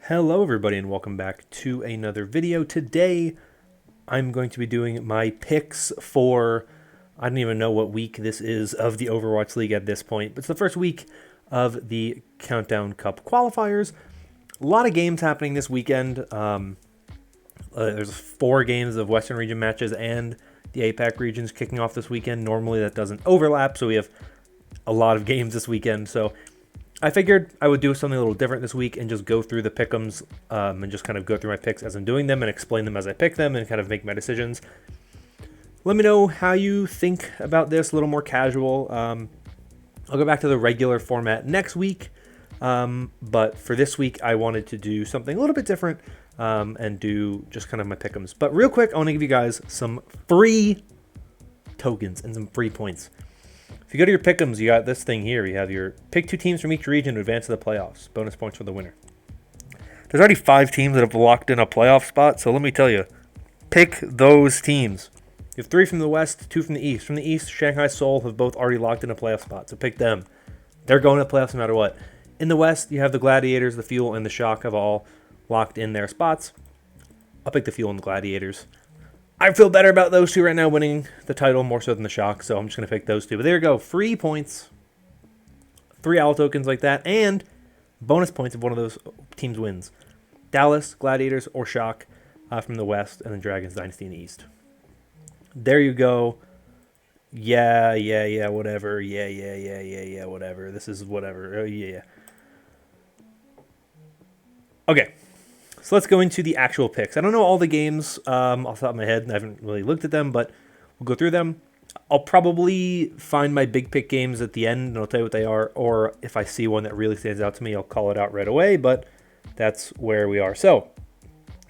Hello everybody and welcome back to another video. Today I'm going to be doing my picks for, I don't even know what week this is of the Overwatch League at this point, but it's the first week of the Countdown Cup qualifiers. A lot of games happening this weekend. There's 4 games of Western region matches and the APAC regions kicking off this weekend. Normally that doesn't overlap, so we have a lot of games this weekend. So I figured I would do something a little different this week and just go through the pick'ems and just kind of go through my picks as I'm doing them and explain them as I pick them and kind of make my decisions. Let me know how you think about this, a little more casual. I'll go back to the regular format next week, but for this week I wanted to do something a little bit different and do just kind of my pick'ems. But real quick, I want to give you guys some free tokens and some free points. If you go to your pick'ems, you got this thing here. You have your pick 2 teams from each region to advance to the playoffs. Bonus points for the winner. There's already 5 teams that have locked in a playoff spot, so let me tell you, pick those teams. You have 3 from the West, 2 from the East. From the East, Shanghai Seoul have both already locked in a playoff spot, so pick them. They're going to playoffs no matter what. In the West, you have the Gladiators, the Fuel, and the Shock have all locked in their spots. I'll pick the Fuel and the Gladiators. I feel better about those 2 right now winning the title more so than the Shock, so I'm just going to pick those 2. But there you go. Free points. 3 owl tokens like that, and bonus points if one of those teams wins. Dallas, Gladiators, or Shock from the West, and then Dragons Dynasty in the East. There you go. Yeah, whatever. Yeah, whatever. This is whatever. Oh, yeah. Okay. So let's go into the actual picks. I don't know all the games off the top of my head. I haven't really looked at them, but we'll go through them. I'll probably find my big pick games at the end, and I'll tell you what they are. Or if I see one that really stands out to me, I'll call it out right away, but that's where we are. So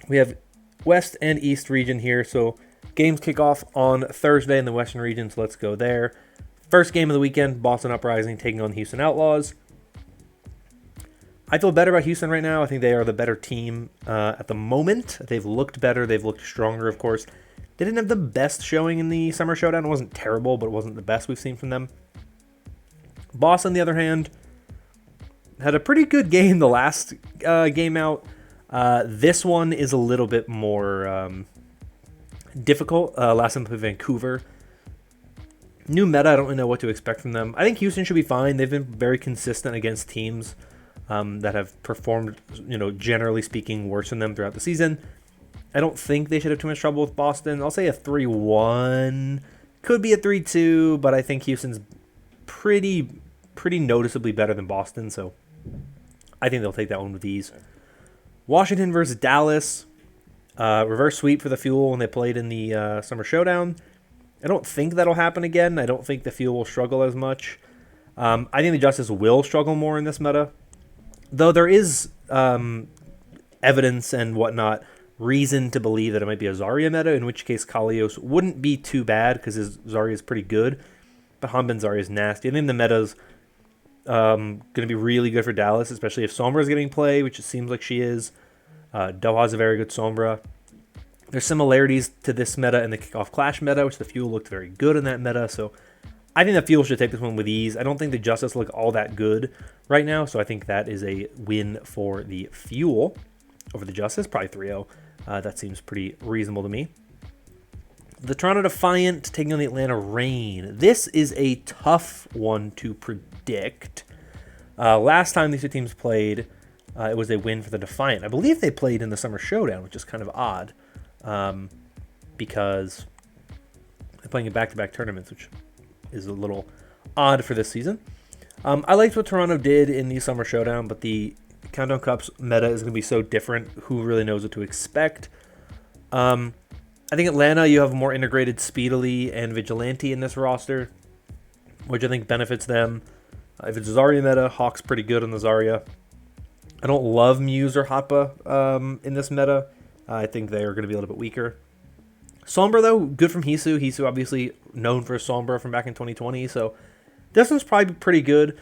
we have West and East region here. So games kick off on Thursday in the Western region, so let's go there. First game of the weekend, Boston Uprising taking on the Houston Outlaws. I feel better about Houston right now. I think they are the better team at the moment. They've looked better. They've looked stronger, of course. They didn't have the best showing in the Summer Showdown. It wasn't terrible, but it wasn't the best we've seen from them. Boston, on the other hand, had a pretty good game the last game out. This one is a little bit more difficult. Last time with Vancouver. New meta, I don't really know what to expect from them. I think Houston should be fine. They've been very consistent against teams that have performed, generally speaking, worse than them throughout the season. I don't think they should have too much trouble with Boston. I'll say a 3-1. Could be a 3-2, but I think Houston's pretty noticeably better than Boston, so I think they'll take that one with ease. Washington versus Dallas. Reverse sweep for the Fuel when they played in the Summer Showdown. I don't think that'll happen again. I don't think the Fuel will struggle as much. I think the Justice will struggle more in this meta. Though there is evidence and whatnot, reason to believe that it might be a Zarya meta, in which case Kalios wouldn't be too bad because his Zarya is pretty good, but Hanbin Zarya is nasty. I think the meta's going to be really good for Dallas, especially if Sombra is getting play, which it seems like she is. Doha's a very good Sombra. There's similarities to this meta and the Kickoff Clash meta, which the Fuel looked very good in that meta, so I think the Fuel should take this one with ease. I don't think the Justice look all that good right now, so I think that is a win for the Fuel over the Justice, probably 3-0. That seems pretty reasonable to me. The Toronto Defiant taking on the Atlanta Reign. This is a tough one to predict. Last time these 2 teams played, it was a win for the Defiant. I believe they played in the Summer Showdown, which is kind of odd because they're playing in back-to-back tournaments, which is a little odd for this season. I liked what Toronto did in the Summer Showdown, but the Countdown Cups meta is going to be so different. Who really knows what to expect? I think Atlanta, you have more integrated Speedily and Vigilante in this roster, which I think benefits them. If it's Zarya meta, Hawk's pretty good on the Zarya. I don't love Muse or Hoppa in this meta. I think they are going to be a little bit weaker. Sombra, though, good from Hisu. Hisu obviously known for Sombra from back in 2020, so this one's probably pretty good.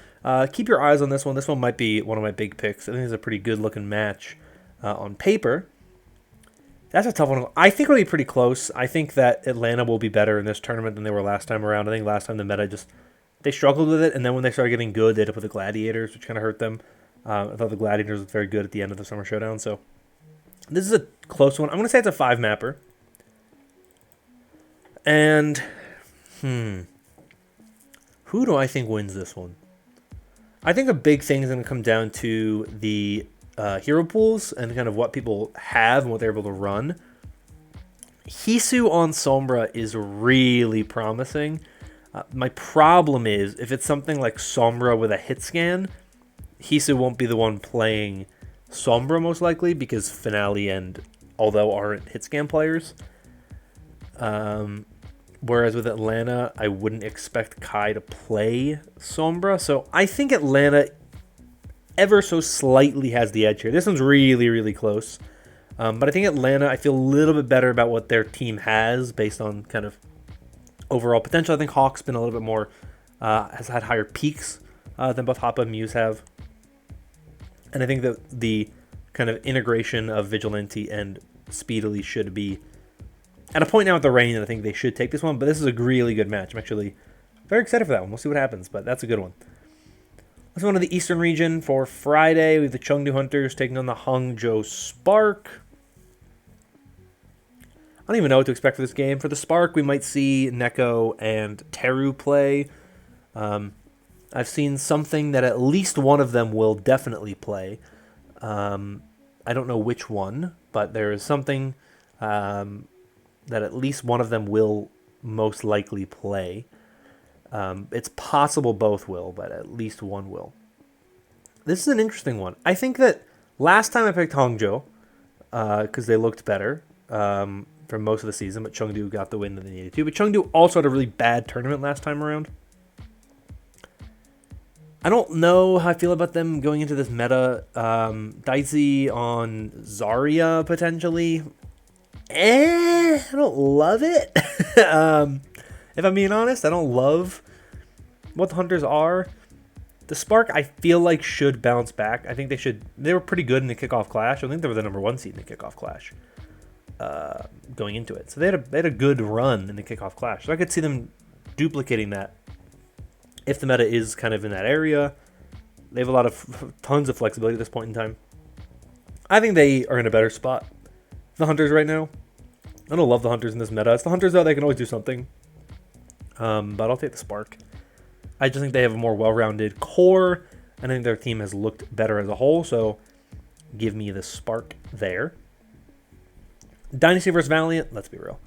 Keep your eyes on this one. This one might be one of my big picks. I think it's a pretty good-looking match on paper. That's a tough one. I think it'll be pretty close. I think that Atlanta will be better in this tournament than they were last time around. I think last time the meta they struggled with it, and then when they started getting good, they ended up with the Gladiators, which kind of hurt them. I thought the Gladiators looked very good at the end of the Summer Showdown. So this is a close one. I'm going to say it's a 5-mapper. And, who do I think wins this one? I think a big thing is going to come down to the hero pools and kind of what people have and what they're able to run. Hisu on Sombra is really promising. My problem is, if it's something like Sombra with a hit scan, Hisu won't be the one playing Sombra most likely, because Finale and Although aren't hit scan players. Whereas with Atlanta, I wouldn't expect Kai to play Sombra. So I think Atlanta ever so slightly has the edge here. This one's really, really close. But I think Atlanta, I feel a little bit better about what their team has based on kind of overall potential. I think Hawk's been a little bit more, has had higher peaks than both Hoppa and Muse have. And I think that the kind of integration of Vigilante and Speedily should be at a point now with the rain that I think they should take this one, but this is a really good match. I'm actually very excited for that one. We'll see what happens, but that's a good one. Let's go on to the Eastern region for Friday. We have the Chengdu Hunters taking on the Hangzhou Spark. I don't even know what to expect for this game. For the Spark, we might see Neko and Teru play. I've seen something that at least one of them will definitely play. I don't know which one, but there is something that at least one of them will most likely play. It's possible both will, but at least one will. This is an interesting one. I think that last time I picked Hangzhou, because they looked better for most of the season, but Chengdu got the win that they needed to. But Chengdu also had a really bad tournament last time around. I don't know how I feel about them going into this meta. Dicey on Zarya, potentially. I don't love it. If I'm being honest, I don't love what the Hunters are. The Spark, I feel like, should bounce back. I think they should. They were pretty good in the kickoff clash. I think they were the #1 seed in the kickoff clash going into it. So they had a good run in the kickoff clash. So I could see them duplicating that if the meta is kind of in that area. They have tons of flexibility at this point in time. I think they are in a better spot. The Hunters right now. I don't love the Hunters in this meta. It's the Hunters, though. They can always do something. But I'll take the Spark. I just think they have a more well-rounded core, and I think their team has looked better as a whole, so give me the Spark there. Dynasty versus Valiant, let's be real.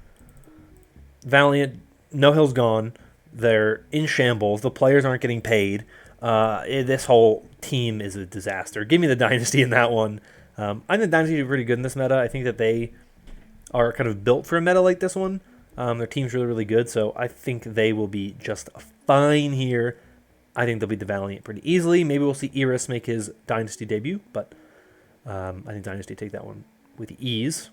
Valiant, No Hill's gone. They're in shambles. The players aren't getting paid. This whole team is a disaster. Give me the Dynasty in that one. I think the Dynasty is pretty good in this meta. I think that they are kind of built for a meta like this one. Their team's really, really good, so I think they will be just fine here. I think they'll beat the Valiant pretty easily. Maybe we'll see Iris make his Dynasty debut, but I think Dynasty take that one with ease.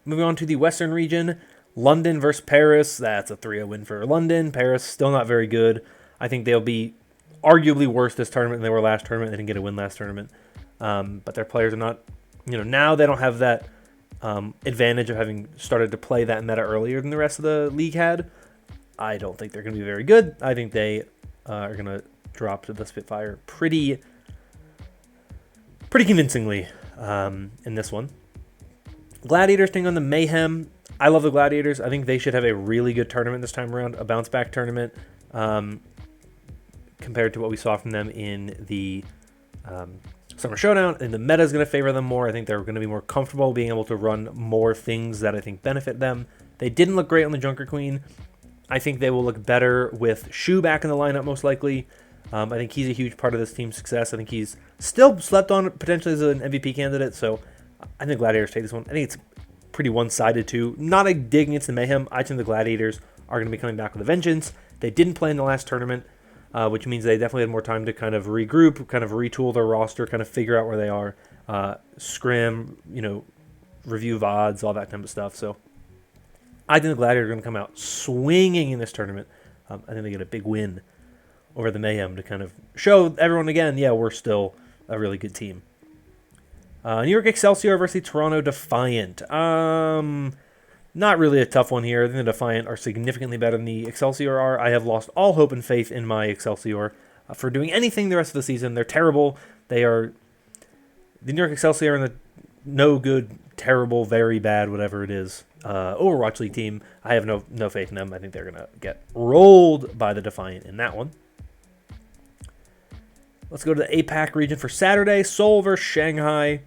Moving on to the Western region, London versus Paris. That's a 3-0 win for London. Paris, still not very good. I think they'll be arguably worse this tournament than they were last tournament. They didn't get a win last tournament. But their players are not, now they don't have that advantage of having started to play that meta earlier than the rest of the league had. I don't think they're going to be very good. I think they are going to drop to the Spitfire pretty convincingly in this one. Gladiators taking on the Mayhem. I love the Gladiators. I think they should have a really good tournament this time around, a bounce-back tournament, compared to what we saw from them in the Summer Showdown. And the meta is going to favor them more. I think they're going to be more comfortable being able to run more things that I think benefit them. They didn't look great on the Junker Queen. I think they will look better with Shu back in the lineup, most likely. I think he's a huge part of this team's success. I think he's still slept on potentially as an MVP candidate, so I think Gladiators take this one. I think it's pretty one-sided too. Not a dig against the Mayhem. I think the Gladiators are going to be coming back with a vengeance. They didn't play in the last tournament, which means they definitely had more time to kind of regroup, kind of retool their roster, kind of figure out where they are, scrim, review VODs, all that type of stuff. So I think the Gladiators are going to come out swinging in this tournament. I think they get a big win over the Mayhem to kind of show everyone again, yeah, we're still a really good team. New York Excelsior versus Toronto Defiant. Not really a tough one here. I think the Defiant are significantly better than the Excelsior are. I have lost all hope and faith in my Excelsior for doing anything the rest of the season. They're terrible. They are the New York Excelsior and the no good, terrible, very bad, whatever it is, Overwatch League team. I have no faith in them. I think they're going to get rolled by the Defiant in that one. Let's go to the APAC region for Saturday. Seoul versus Shanghai.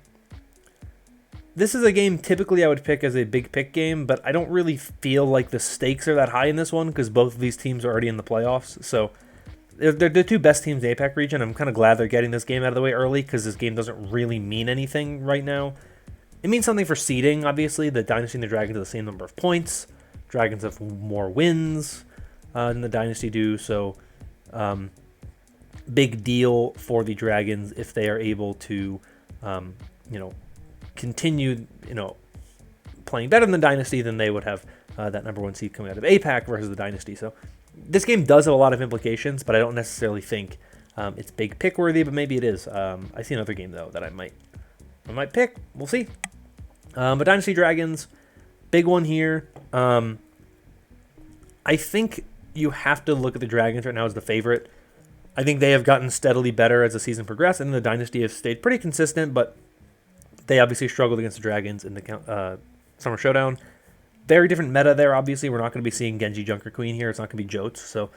This is a game typically I would pick as a big pick game, but I don't really feel like the stakes are that high in this one because both of these teams are already in the playoffs. So they're the two best teams in the APAC region. I'm kind of glad they're getting this game out of the way early because this game doesn't really mean anything right now. It means something for seeding, obviously. The Dynasty and the Dragons have the same number of points. Dragons have more wins than the Dynasty do, so big deal for the Dragons if they are able to, continue, playing better than the Dynasty, then they would have that number one seed coming out of APAC versus the Dynasty. So this game does have a lot of implications, but I don't necessarily think it's big pick worthy, but maybe it is. I see another game though that I might pick. We'll see. But Dynasty Dragons, big one here. I think you have to look at the Dragons right now as the favorite. I think they have gotten steadily better as the season progressed, and the Dynasty have stayed pretty consistent, but they obviously struggled against the Dragons in the Summer Showdown. Very different meta there, obviously. We're not going to be seeing Genji Junker Queen here. It's not going to be Jotes. So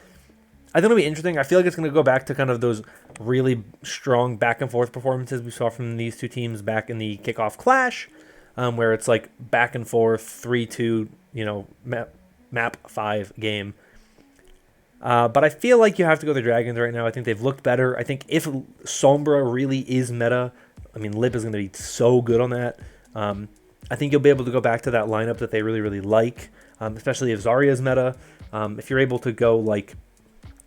I think it'll be interesting. I feel like it's going to go back to kind of those really strong back-and-forth performances we saw from these two teams back in the kickoff clash, where it's like back and forth, 3-2, map 5 game. But I feel like you have to go the Dragons right now. I think they've looked better. I think if Sombra really is meta, Lip is going to be so good on that. I think you'll be able to go back to that lineup that they really, really like, especially if Zarya's meta. If you're able to go like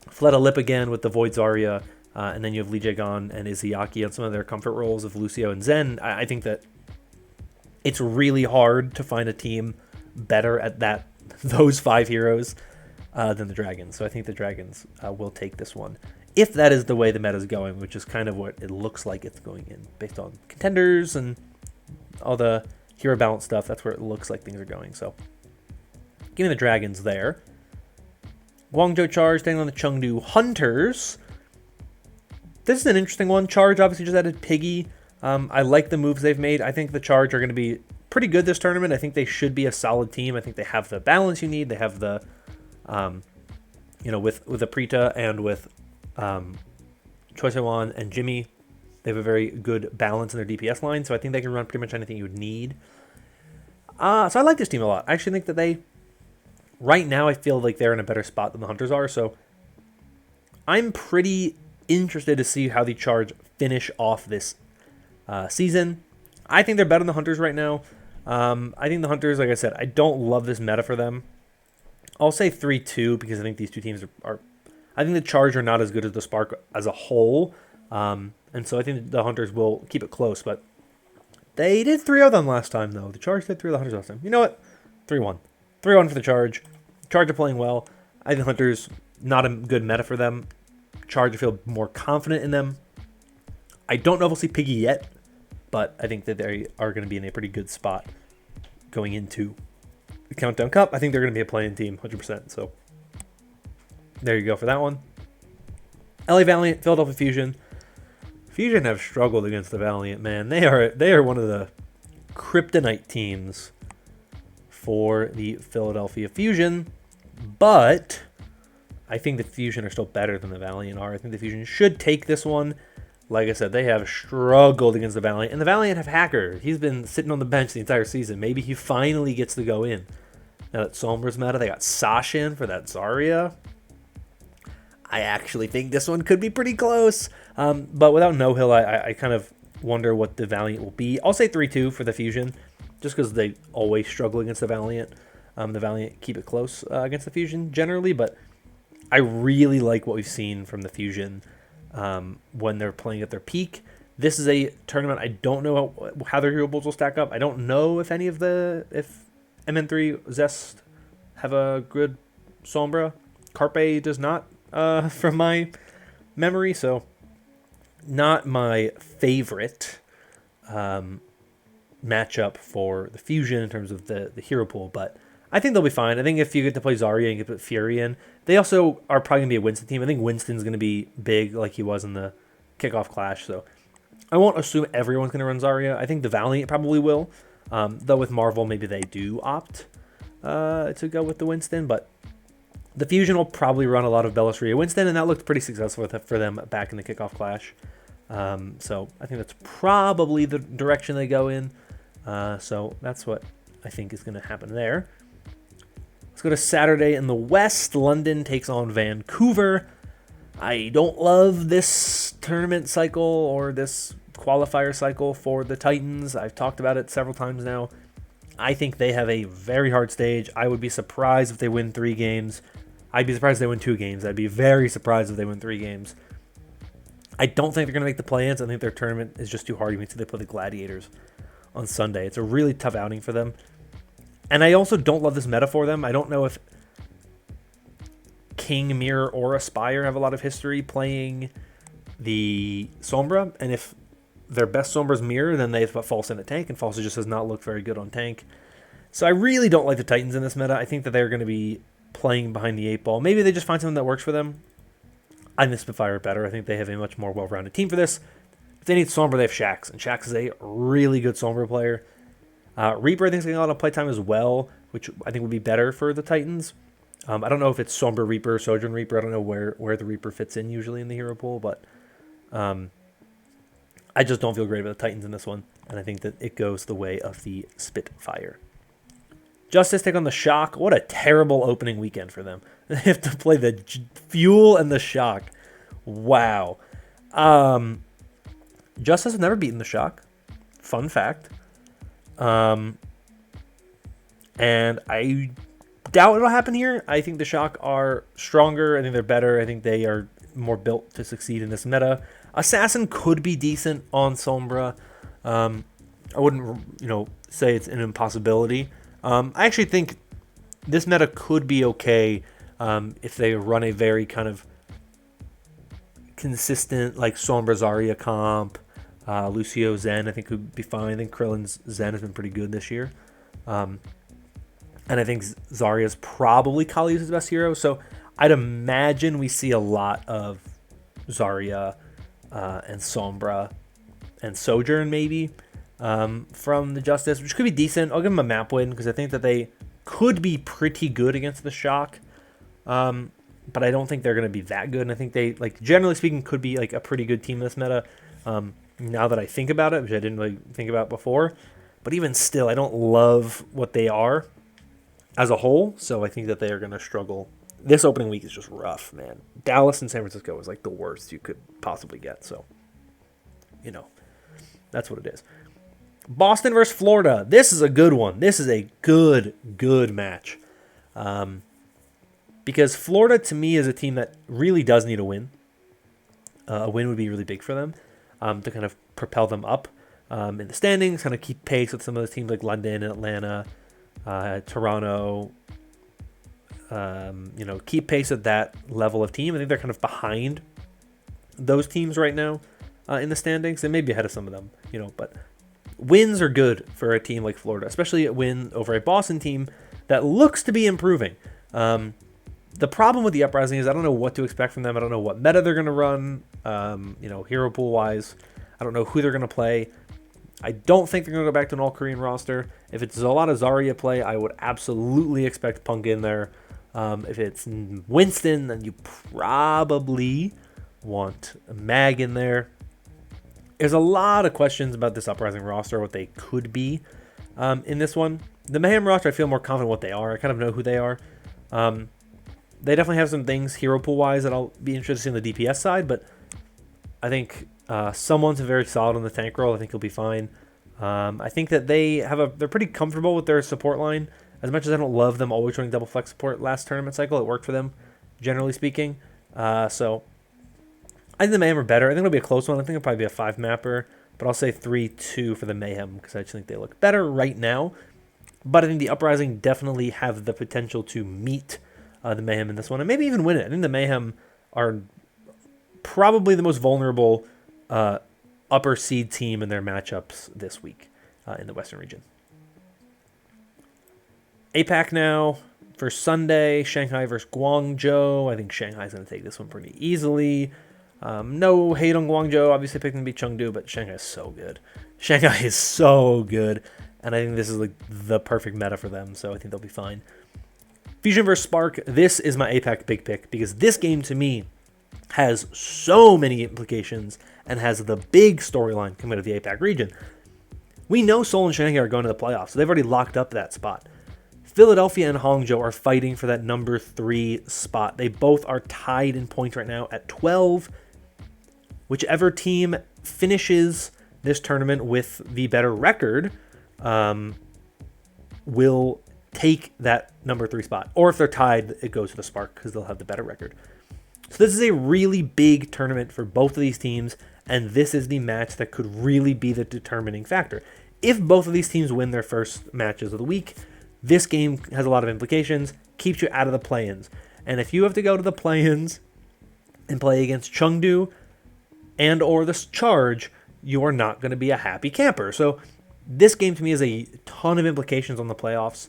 Fleta Lip again with the Void Zarya, and then you have Lee Jae-gon and Izayaki on some of their comfort roles of Lucio and Zen, I think that it's really hard to find a team better at those 5 heroes than the Dragons. So I think the Dragons will take this one. If that is the way the meta is going, which is kind of what it looks like it's going in, based on contenders and all the hero balance stuff, that's where it looks like things are going. So give me the Dragons there. Guangzhou Charge taking on the Chengdu Hunters. This is an interesting one. Charge obviously just added Piggy. I like the moves they've made. I think the Charge are going to be pretty good this tournament. I think they should be a solid team. I think they have the balance you need. They have the, with Aprita and with Choi Siwon and Jimmy, they have a very good balance in their DPS line. So I think they can run pretty much anything you would need. So I like this team a lot. I actually think that right now, I feel like they're in a better spot than the Hunters are. So I'm pretty interested to see how the Charge finish off this season. I think they're better than the Hunters right now. I think the Hunters, like I said, I don't love this meta for them. I'll say 3-2 because I think these two teams are I think the Charge are not as good as the Spark as a whole. And so I think the Hunters will keep it close. But they did 3-0 them last time, though. The Charge did 3-0 the Hunters last time. You know what? 3-1. 3-1 for the Charge. Charge are playing well. I think the Hunters, not a good meta for them. Charge, I feel more confident in them. I don't know if we'll see Piggy yet, but I think that they are going to be in a pretty good spot going into the Countdown Cup. I think they're going to be a playing team, 100%. So there you go for that one. LA Valiant, Philadelphia Fusion. Fusion have struggled against the Valiant, man. They are one of the kryptonite teams for the Philadelphia Fusion, but I think the Fusion are still better than the Valiant are. I think the Fusion should take this one. Like I said, they have struggled against the Valiant, and the Valiant have Hacker. He's been sitting on the bench the entire season. Maybe he finally gets to go in. Now that Sombra's meta, they got Sasha in for that Zarya. I actually think this one could be pretty close, but without No Hill, I kind of wonder what the Valiant will be. I'll say 3-2 for the Fusion, just because they always struggle against the Valiant. The Valiant keep it close against the Fusion generally, but I really like what we've seen from the Fusion when they're playing at their peak. This is a tournament. I don't know how their hero pools will stack up. I don't know if if MN3 Zest have a good Sombra. Carpe does not, from my memory, so not my favorite matchup for the Fusion in terms of the hero pool, but I think they'll be fine. I think if you get to play Zarya and you get to put Fury in, they also are probably going to be a Winston team. I think Winston's going to be big like he was in the kickoff clash, so I won't assume everyone's going to run Zarya. I think the Valiant probably will. Though with Marvel, maybe they do opt to go with the Winston. But the Fusion will probably run a lot of Bellatrix Winston, and that looked pretty successful for them back in the kickoff clash. So I think that's probably the direction they go in. So that's what I think is going to happen there. Let's go to Saturday in the West. London takes on Vancouver. I don't love this tournament cycle or this qualifier cycle for the Titans. I've talked about it several times now. I think they have a very hard stage. I would be surprised if they win 3 games. I'd be surprised if they win 2 games. I'd be very surprised if they win 3 games. I don't think they're going to make the play-ins. I think their tournament is just too hard until they play the Gladiators on Sunday. It's a really tough outing for them. And I also don't love this meta for them. I don't know if King, Mirror, or Aspire have a lot of history playing the Sombra. And if their best Sombra's Mirror, then they put False in a tank, and False just does not look very good on tank. So I really don't like the Titans in this meta. I think that they're going to be playing behind the 8 ball. Maybe they just find something that works for them. I think Spitfire better. I think they have a much more well-rounded team for this. If they need Sombra, they have Shax, and Shax is a really good Sombra player. Reaper, I think, is getting a lot of playtime as well, which I think would be better for the Titans. I don't know if it's Sombra Reaper, Sojourn Reaper. I don't know where the Reaper fits in usually in the hero pool, but I just don't feel great about the Titans in this one, and I think that it goes the way of the Spitfire. Justice take on the Shock. What a terrible opening weekend for them. They have to play the Fuel and the Shock. Wow. Justice has never beaten the Shock. Fun fact. And I doubt it'll happen here. I think the Shock are stronger. I think they're better. I think they are more built to succeed in this meta. Assassin could be decent on Sombra. I wouldn't, say it's an impossibility. I actually think this meta could be okay if they run a very kind of consistent, like Sombra Zarya comp. Lucio Zen, I think, would be fine. I think Krillin's Zen has been pretty good this year. And I think Zarya's probably Kali's best hero. So I'd imagine we see a lot of Zarya and Sombra and Sojourn maybe from the Justice, which could be decent. I'll give them a map win because I think that they could be pretty good against the Shock. But I don't think they're going to be that good. And I think they, generally speaking, could be a pretty good team in this meta. Now that I think about it, which I didn't really think about before. But even still, I don't love what they are as a whole. So I think that they are going to struggle. This opening week is just rough, man. Dallas and San Francisco is the worst you could possibly get. So, that's what it is. Boston versus Florida. This is a good one. This is a good match. Because Florida, to me, is a team that really does need a win. A win would be really big for them. To kind of propel them up in the standings, kind of keep pace with some of those teams like London and Atlanta, Toronto, keep pace at that level of team. I think they're kind of behind those teams right now in the standings. They may be ahead of some of them, but wins are good for a team like Florida, especially a win over a Boston team that looks to be improving. The problem with the Uprising is I don't know what to expect from them. I don't know what meta they're going to run, hero pool wise. I don't know who they're going to play. I don't think they're going to go back to an all-Korean roster. If it's a lot of Zarya play, I would absolutely expect Punk in there. If it's Winston, then you probably want Mag in there. There's a lot of questions about this Uprising roster, what they could be in this one. The Mayhem roster, I feel more confident what they are. I kind of know who they are. They definitely have some things hero pool wise that I'll be interested in the DPS side, but I think someone's very solid on the tank role. I think he'll be fine. I think that they're pretty comfortable with their support line. As much as I don't love them always running double flex support last tournament cycle, it worked for them, generally speaking. So I think the Mayhem are better. I think it'll be a close one. I think it'll probably be a 5-mapper, but I'll say 3-2 for the Mayhem because I just think they look better right now. But I think the Uprising definitely have the potential to meet the Mayhem in this one, and maybe even win it. I think the Mayhem are probably the most vulnerable upper seed team in their matchups this week in the Western region. APAC now for Sunday, Shanghai versus Guangzhou. I think Shanghai's going to take this one pretty easily. No hate on Guangzhou. Obviously, picking to beat Chengdu, but Shanghai is so good. Shanghai is so good, and I think this is like the perfect meta for them. So I think they'll be fine. Fusion versus Spark. This is my APAC big pick because this game to me has so many implications and has the big storyline coming out of the APAC region. We know Seoul and Shanghai are going to the playoffs, so they've already locked up that spot. Philadelphia and Hangzhou are fighting for that number 3 spot. They both are tied in points right now at 12. Whichever team finishes this tournament with the better record will take that number 3 spot. Or if they're tied, it goes to the Spark because they'll have the better record. So this is a really big tournament for both of these teams, and this is the match that could really be the determining factor. If both of these teams win their first matches of the week, this game has a lot of implications, keeps you out of the play-ins. And if you have to go to the play-ins and play against Chengdu and or the Charge, you are not going to be a happy camper. So this game to me has a ton of implications on the playoffs.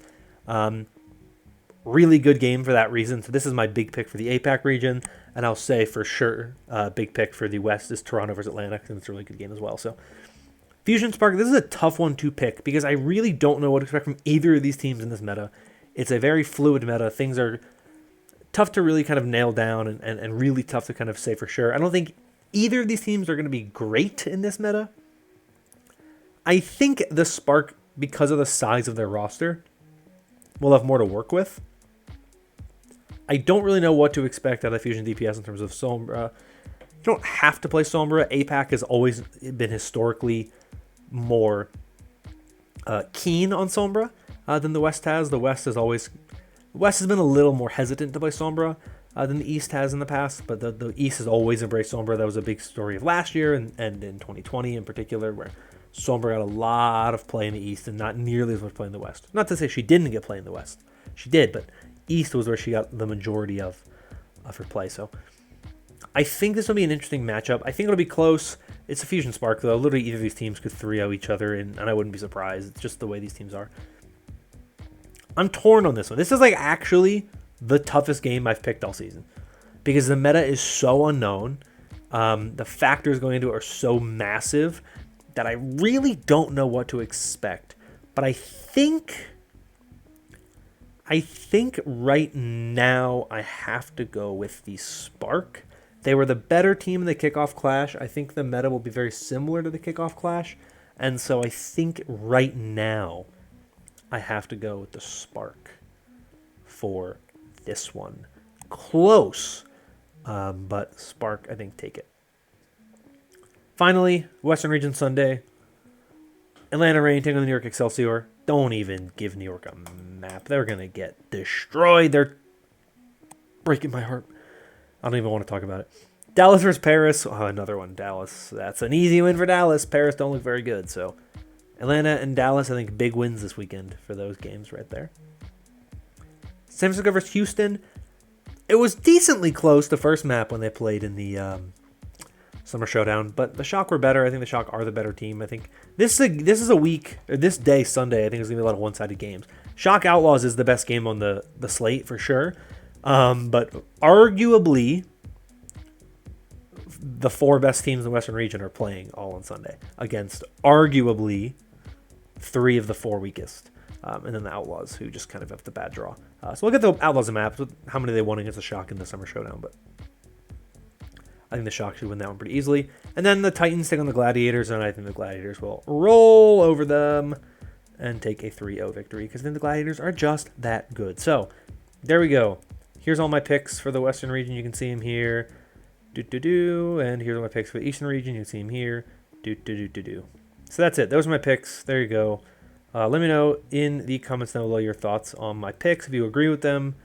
Really good game for that reason. So this is my big pick for the APAC region. And I'll say for sure, big pick for the West is Toronto versus Atlanta. I think it's a really good game as well. So Fusion Spark, this is a tough one to pick because I really don't know what to expect from either of these teams in this meta. It's a very fluid meta. Things are tough to really kind of nail down and really tough to kind of say for sure. I don't think either of these teams are going to be great in this meta. I think the Spark, because of the size of their roster, will have more to work with. I don't really know what to expect out of Fusion DPS in terms of Sombra. You don't have to play Sombra. APAC has always been historically more keen on Sombra than the West has. The West has been a little more hesitant to play Sombra than the East has in the past, but the East has always embraced Sombra. That was a big story of last year and in 2020 in particular, where Sombra got a lot of play in the East and not nearly as much play in the West. Not to say she didn't get play in the West. She did, but East was where she got the majority of her play. So I think this will be an interesting matchup. I think it'll be close. It's a Fusion Spark, though. Literally, either of these teams could 3-0 each other, and I wouldn't be surprised. It's just the way these teams are. I'm torn on this one. This is like actually the toughest game I've picked all season because the meta is so unknown. The factors going into it are so massive that I really don't know what to expect. But I think right now I have to go with the Spark. They were the better team in the kickoff clash. I think the meta will be very similar to the kickoff clash. And so I think right now I have to go with the Spark for this one. Close, but Spark, I think, take it. Finally, Western Region Sunday. Atlanta Reign taking on the New York Excelsior. Don't even give New York a map. They're going to get destroyed. They're breaking my heart. I don't even want to talk about it. Dallas versus Paris. Oh, another one. Dallas. That's an easy win for Dallas. Paris don't look very good. So Atlanta and Dallas, I think, big wins this weekend for those games right there. San Francisco versus Houston. It was decently close the first map when they played in the Summer Showdown, but the Shock were better. I think the Shock are the better team. I think this is a week, or this day, Sunday, I think there's going to be a lot of one-sided games. Shock Outlaws is the best game on the slate for sure. But arguably, the 4 best teams in the Western region are playing all on Sunday against arguably 3 of the 4 weakest. And then the Outlaws, who just kind of have the bad draw. So we'll get the Outlaws a map, how many they won against the Shock in the Summer Showdown, but I think the Shock should win that one pretty easily. And then the Titans take on the Gladiators, and I think the Gladiators will roll over them and take a 3-0 victory, because then the Gladiators are just that good. So there we go. Here's all my picks for the Western region. You can see them here. And here's all my picks for the Eastern region. You can see them here. So that's it. Those are my picks. There you go. Let me know in the comments down below your thoughts on my picks. If you agree with them,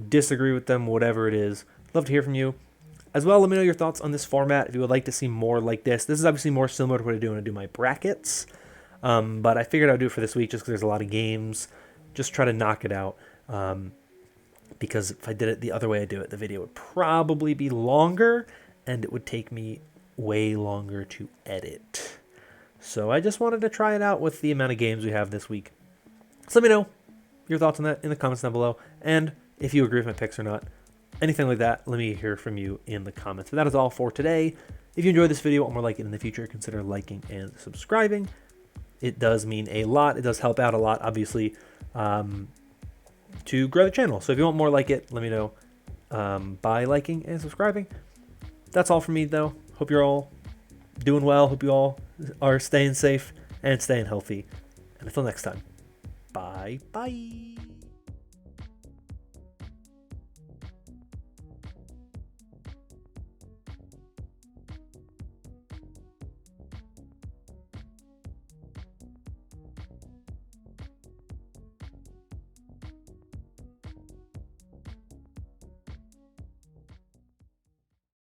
disagree with them, whatever it is. Love to hear from you. As well, let me know your thoughts on this format. If you would like to see more like this. This is obviously more similar to what I do when I do my brackets. But I figured I'd do it for this week just because there's a lot of games. Just try to knock it out. Because if I did it the other way I do it, the video would probably be longer. And it would take me way longer to edit. So I just wanted to try it out with the amount of games we have this week. So let me know your thoughts on that in the comments down below. And if you agree with my picks or not. anything like that, let me hear from you in the comments. But that is all for today. If you enjoyed this video or more like it in the future, consider liking and subscribing. It does mean a lot. It does help out a lot, obviously, to grow the channel. So if you want more like it, let me know by liking and subscribing. That's all for me, though. Hope you're all doing well. Hope you all are staying safe and staying healthy. And until next time, bye-bye.